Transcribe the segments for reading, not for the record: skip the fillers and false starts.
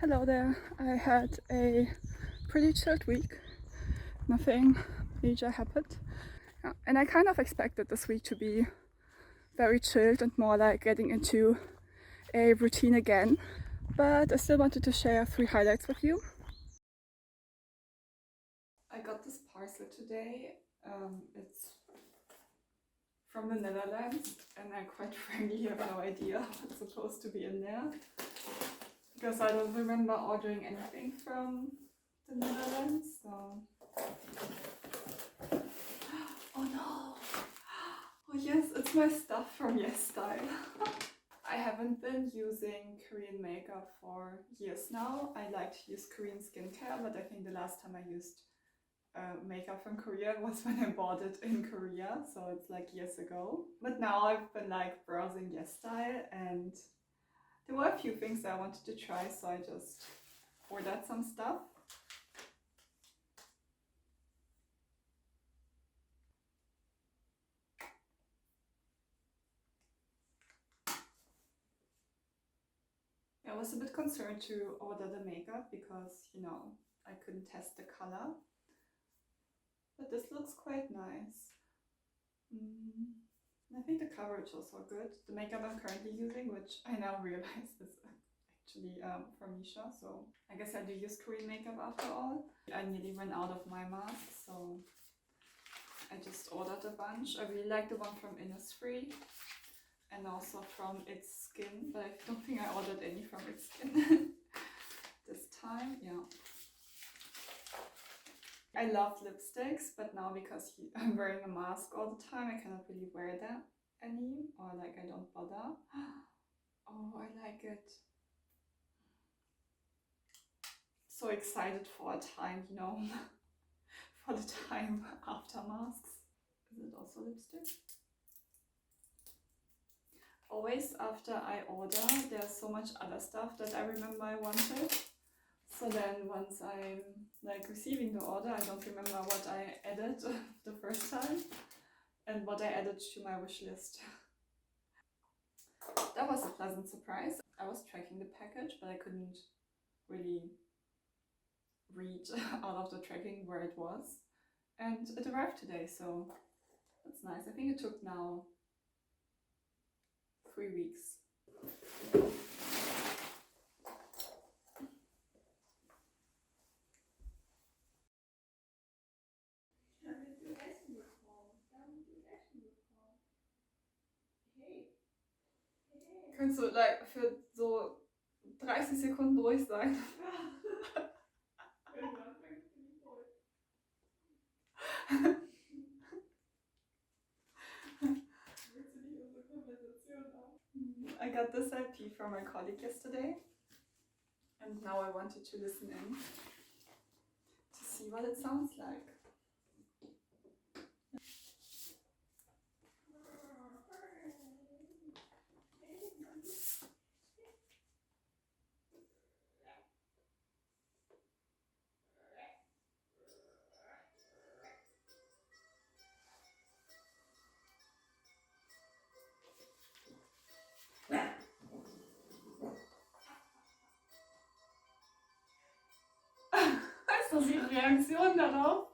Hello there. I had a pretty chilled week. Nothing major happened. Yeah, and I kind of expected this week to be very chilled and more like getting into a routine again. But I still wanted to share 3 highlights with you. I got this parcel today. It's from the Netherlands, and I quite frankly have no idea what's supposed to be in there, because I don't remember ordering anything from the Netherlands. So, oh no! Oh yes, it's my stuff from Yes Style. I haven't been using Korean makeup for years now. I like to use Korean skincare, but I think the last time I used makeup from Korea was when I bought it in Korea, so it's like years ago. But now I've been like browsing Yes Style, and there were a few things I wanted to try, so I just ordered some stuff. I was a bit concerned to order the makeup because, you know, I couldn't test the color. But this looks quite nice. I think the coverage is also good. The makeup I'm currently using, which I now realize is actually from Misha, so I guess I do use Korean makeup after all. I nearly ran out of my mask, so I just ordered a bunch. I really like the one from Innisfree and also from It's Skin, but I don't think I ordered any from It's Skin this time. Yeah. I love lipsticks, but now because I'm wearing a mask all the time, I cannot really wear that any, or like I don't bother. Oh, I like it. So excited for a time, you know, for the time after masks. Is it also lipstick? Always after I order, there's so much other stuff that I remember I wanted. So then once I'm like receiving the order, I don't remember what I added the first time and what I added to my wish list. That was a pleasant surprise. I was tracking the package, but I couldn't really read out of the tracking where it was. And it arrived today, so that's nice. I think it took now 3 weeks. Kannst du like für so 30 Sekunden ruhig sein? I got this LP from my colleague yesterday, and now I wanted to listen in to see what it sounds like. Ist das die Reaktion darauf?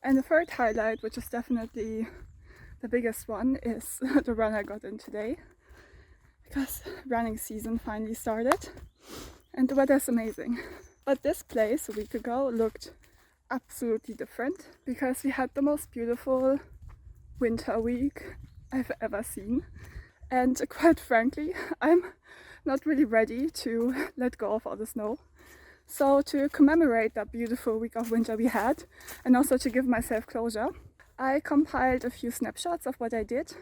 And the third highlight, which is definitely the biggest one, is the run I got in today, because running season finally started and the weather is amazing. But this place a week ago looked absolutely different, because we had the most beautiful winter week I've ever seen, and quite frankly I'm not really ready to let go of all the snow. So to commemorate that beautiful week of winter we had, and also to give myself closure, I compiled a few snapshots of what I did.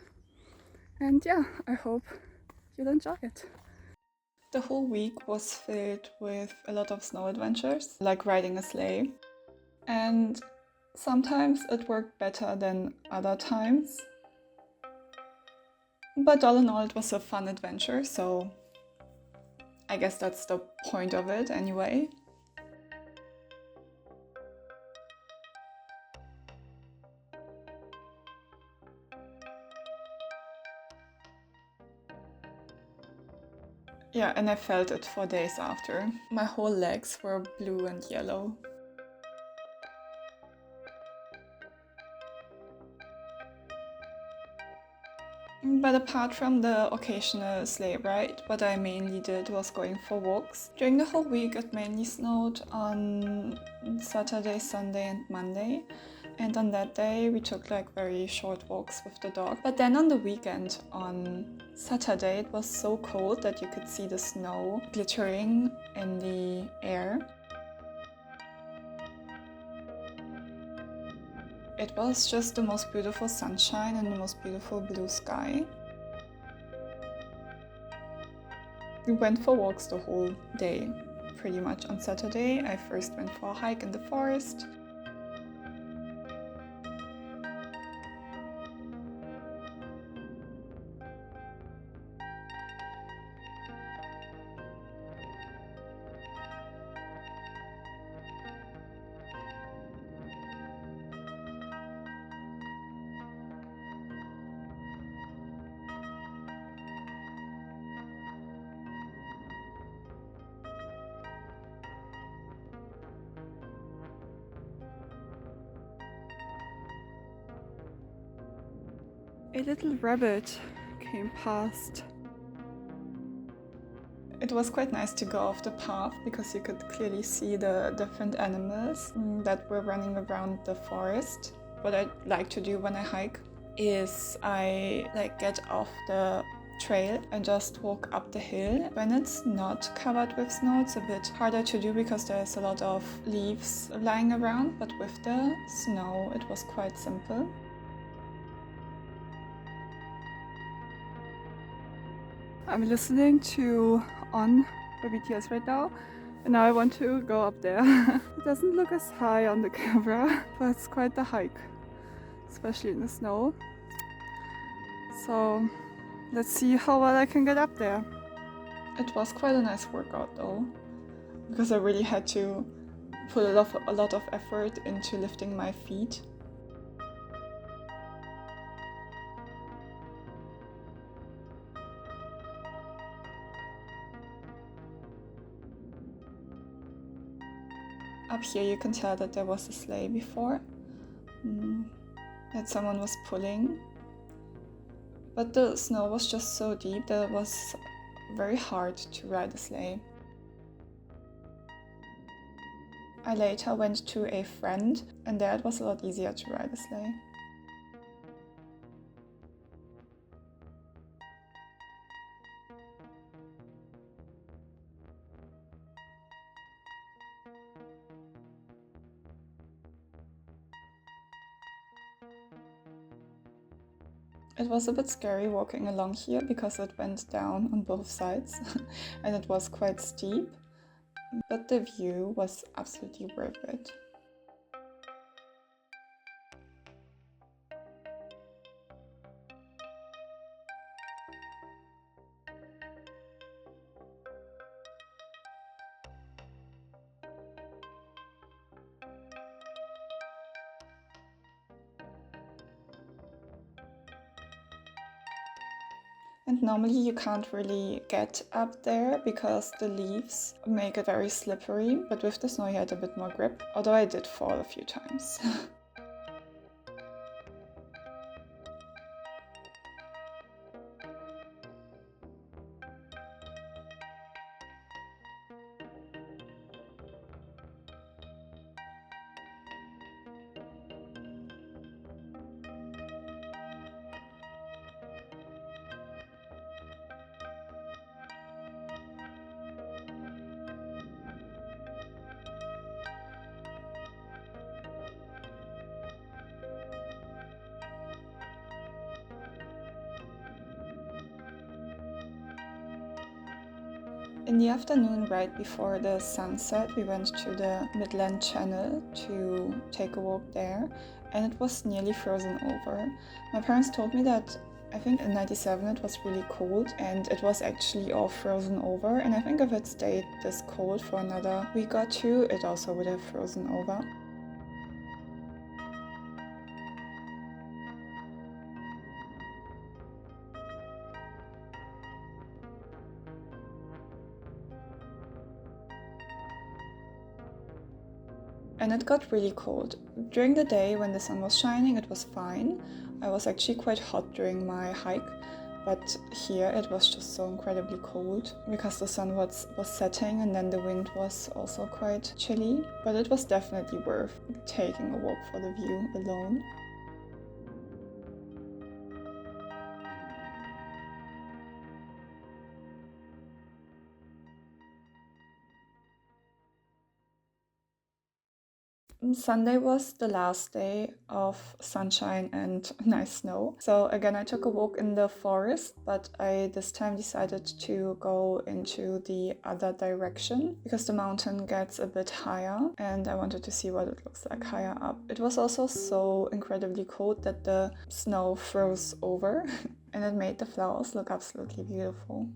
And yeah, I hope you'll enjoy it. The whole week was filled with a lot of snow adventures, like riding a sleigh. And sometimes it worked better than other times. But all in all, it was a fun adventure, so I guess that's the point of it anyway. Yeah, and I felt it for days after. My whole legs were blue and yellow. But apart from the occasional sleigh ride, what I mainly did was going for walks. During the whole week it mainly snowed on Saturday, Sunday and Monday. And on that day we took like very short walks with the dog. But then on the weekend, on Saturday, it was so cold that you could see the snow glittering in the air. It was just the most beautiful sunshine and the most beautiful blue sky. We went for walks the whole day, pretty much. On Saturday, I first went for a hike in the forest. A little rabbit came past. It was quite nice to go off the path because you could clearly see the different animals that were running around the forest. What I like to do when I hike is I get off the trail and just walk up the hill. When it's not covered with snow, it's a bit harder to do because there's a lot of leaves lying around, but with the snow it was quite simple. I'm listening to On by BTS right now, and now I want to go up there. It doesn't look as high on the camera, but it's quite the hike, especially in the snow. So let's see how well I can get up there. It was quite a nice workout though, because I really had to put a lot of effort into lifting my feet. Up here you can tell that there was a sleigh before, that someone was pulling. But the snow was just so deep that it was very hard to ride a sleigh. I later went to a friend, and there it was a lot easier to ride a sleigh. It was a bit scary walking along here because it went down on both sides and it was quite steep, but the view was absolutely worth it. And normally you can't really get up there because the leaves make it very slippery, but with the snow you had a bit more grip, although I did fall a few times. In the afternoon, right before the sunset, we went to the Midland Channel to take a walk there, and it was nearly frozen over. My parents told me that I think in '97 it was really cold and it was actually all frozen over, and I think if it stayed this cold for another week or two, it also would have frozen over. And it got really cold. During the day when the sun was shining, it was fine. I was actually quite hot during my hike, but here it was just so incredibly cold because the sun was setting and then the wind was also quite chilly. But it was definitely worth taking a walk for the view alone. Sunday was the last day of sunshine and nice snow. So again, I took a walk in the forest, but I this time decided to go into the other direction because the mountain gets a bit higher and I wanted to see what it looks like higher up. It was also so incredibly cold that the snow froze over and it made the flowers look absolutely beautiful.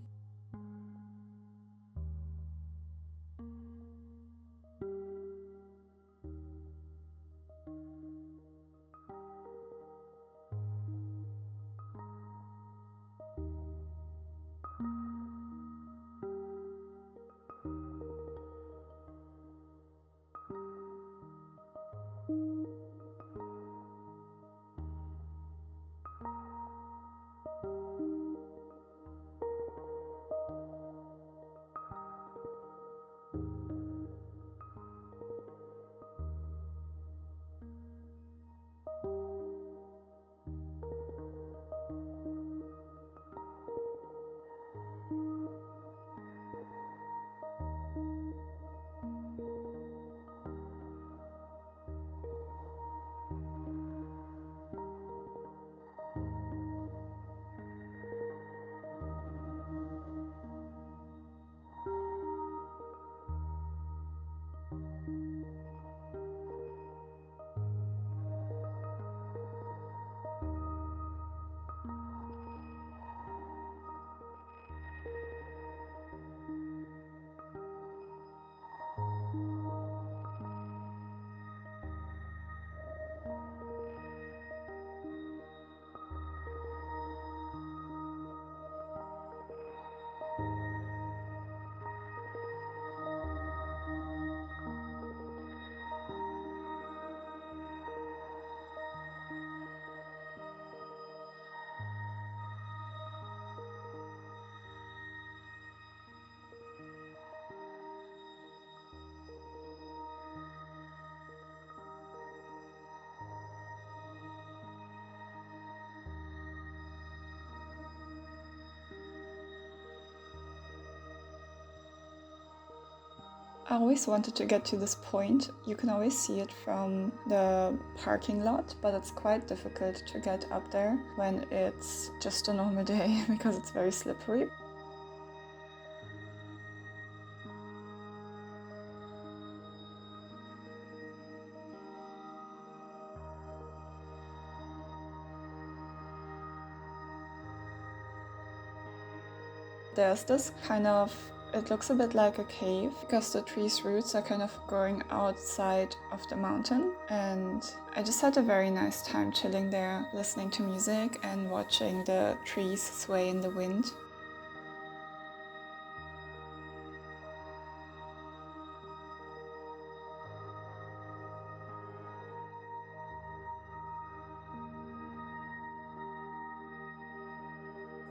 I always wanted to get to this point. You can always see it from the parking lot, but it's quite difficult to get up there when it's just a normal day because it's very slippery. There's this kind of, it looks a bit like a cave because the tree's roots are kind of growing outside of the mountain, and I just had a very nice time chilling there, listening to music and watching the trees sway in the wind.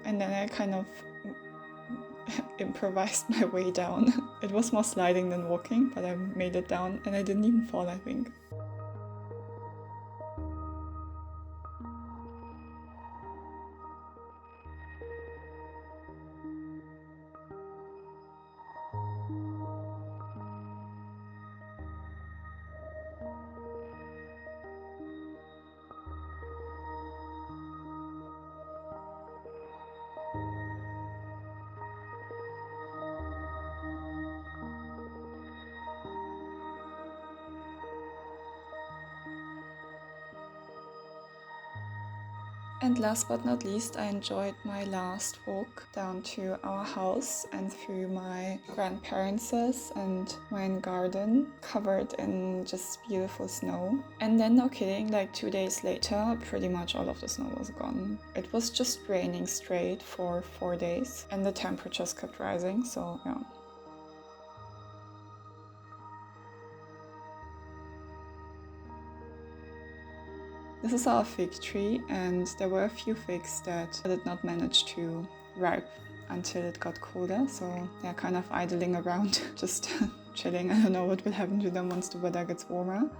And then I kind of improvised my way down. It was more sliding than walking, but I made it down and I didn't even fall, I think. And last but not least, I enjoyed my last walk down to our house and through my grandparents' and my garden, covered in just beautiful snow. And then, no kidding, like 2 days later, pretty much all of the snow was gone. It was just raining straight for 4 days, and the temperatures kept rising, so yeah. This is our fig tree, and there were a few figs that did not manage to ripe until it got colder, so they're kind of idling around, just chilling. I don't know what will happen to them once the weather gets warmer.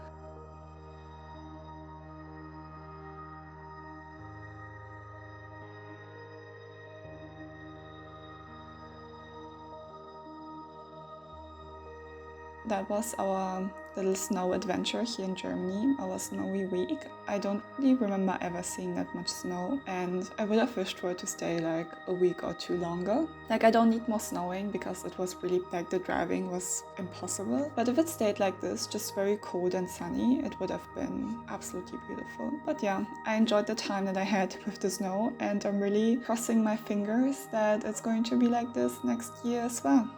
That was our little snow adventure here in Germany, our snowy week. I don't really remember ever seeing that much snow, and I would have wished for it to stay like a week or two longer. Like, I don't need more snowing because it was really, like, the driving was impossible. But if it stayed like this, just very cold and sunny, it would have been absolutely beautiful. But yeah, I enjoyed the time that I had with the snow, and I'm really crossing my fingers that it's going to be like this next year as well.